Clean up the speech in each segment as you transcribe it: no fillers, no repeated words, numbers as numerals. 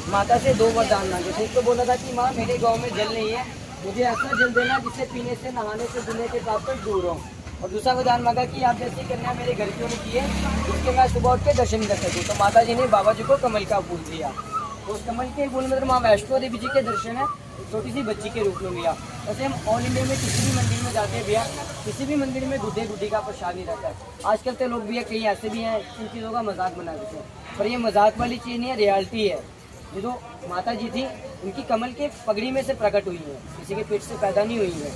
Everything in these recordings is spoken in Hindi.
माता से 2 वरदान मांगे थे। एक तो बोला था कि माँ मेरे गांव में जल नहीं है, मुझे ऐसा जल देना जिससे पीने से, नहाने से, धुलने के पाप पर दूर हो। और दूसरा वरदान मांगा कि आप जैसी कन्या मेरे घर क्यों नहीं किए जिसके मैं सुबह उठ के दर्शन कर सकूँ। तो माता जी ने बाबा जी को कमल का फूल दिया। तो उस कमल के फूल में माँ वैष्णो देवी जी के दर्शन है छोटी सी बच्ची के रूप में मिला। वैसे हम ऑल इंडिया में किसी भी मंदिर में जाते हैं भैया, किसी भी मंदिर में गुड्डे गुड्डी का प्रसाद नहीं रहता है। आजकल तो लोग भैया कई ऐसे भी हैं इन चीज़ों का मजाक बना देते हैं, पर ये मजाक वाली चीज़ नहीं है, रियलिटी है। ये जो माता जी थी उनकी कमल के पगड़ी में से प्रकट हुई है, किसी के पेट से पैदा नहीं हुई है।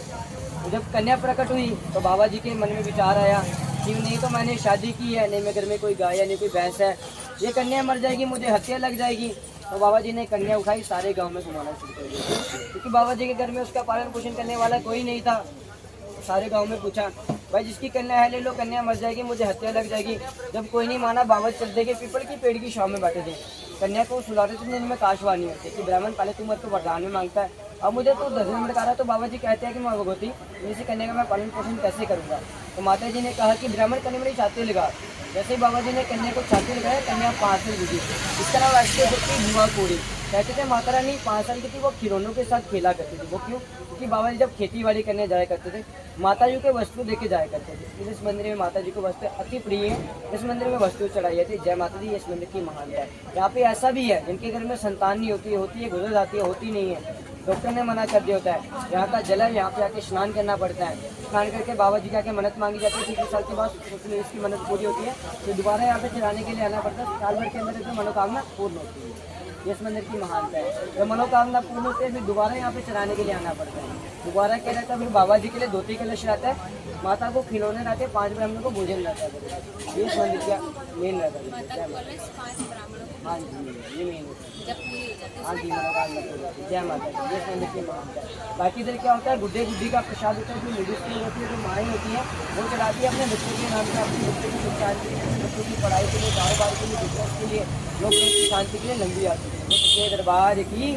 तो जब कन्या प्रकट हुई तो बाबा जी के मन में विचार आया कि नहीं तो मैंने शादी की है, नहीं मेरे घर में कोई गाय है, नहीं कोई भैंस है, ये कन्या मर जाएगी, मुझे हत्या लग जाएगी। तो बाबा जी ने कन्या उठाई, सारे गांव में घुमाना शुरू कर दिया, क्योंकि बाबा जी के घर में उसका पालन पोषण करने वाला कोई नहीं था। तो सारे गांव में पूछा भाई जिसकी कन्या है ले लो, कन्या मर जाएगी, मुझे हत्या लग जाएगी। जब कोई नहीं माना, बाबा चलते के पीपल की पेड़ की छाव में बैठे थे, कन्या को सुलाते थे जिनमें काशवाणी होती कि ब्राह्मण पहले तुम तो वरदान में मांगता है, अब मुझे तो दर्शन में लगा रहा है। तो बाबा जी कहते हैं कि माँ भगवती इसी कन्या का मैं पालन पोषण कैसे करूँगा। तो माता जी ने कहा कि ब्राह्मण कन्या मेरी छाती लगा। जैसे ही बाबा जी ने कन्या को छाती लगाया, कन्या 5 साल की, इसका नाम ऐसे धुआं कोड़ी। कहते थे माता रानी 5 साल की थी, वो खिलौनों के साथ खेला करती थी। वो क्यों? क्योंकि बाबा जी जब खेती बाड़ी करने जाया करते थे, माता जी को वस्तु देके जाया करते थे। इस मंदिर में माता जी को वस्तु अति प्रिय है, इस मंदिर में वस्तु चढ़ाई जाती है। जय माता दी, इस मंदिर की महानता है। यहाँ पे ऐसा भी है जिनके घर में संतान नहीं होती, होती है गुजर जाती है, होती नहीं है, डॉक्टर ने मना कर दिया होता है, यहाँ का जल है, यहाँ पे आके स्नान करना पड़ता है। स्नान करके बाबा जी के आके मन्नत मांगी जाती है। 3 साल के बाद उसमें इसकी मन्नत पूरी होती है, तो दोबारा यहाँ पे चढ़ाने के लिए आना पड़ता है। साल भर के अंदर इसमें मनोकामना पूर्ण होती है। ये इस मंदिर की महानता है। जब मनोकामना पूर्ण होती है फिर दोबारा यहाँ पे चढ़ाने के लिए आना पड़ता है। दोबारा क्या रहता है, फिर बाबा जी के लिए धोती कलश रहता है, माता को खिलौने रहते हैं, 5 ब्राह्मणों को भोजन रहता है। ये इस मंदिर का मेन रहता है। हाँ जी, ये मेन है। हाँ जी, मनोकामना पूरी होती है। जय माता दी, ये इस मंदिर की महानता है। बाकी इधर क्या होता है, गुड्डे गुड्डी का प्रसाद होता है, जो लेडीज की होती है, जो माएँ होती है, वो चढ़ाती है अपने बच्चों के नाम से, अपने बच्चों की शिक्षा के लिए, बच्चों की पढ़ाई के लिए, कारोबार के लिए, बिजनेस के लिए, लोग की शांति के लिए लंबी आती है। दरबार की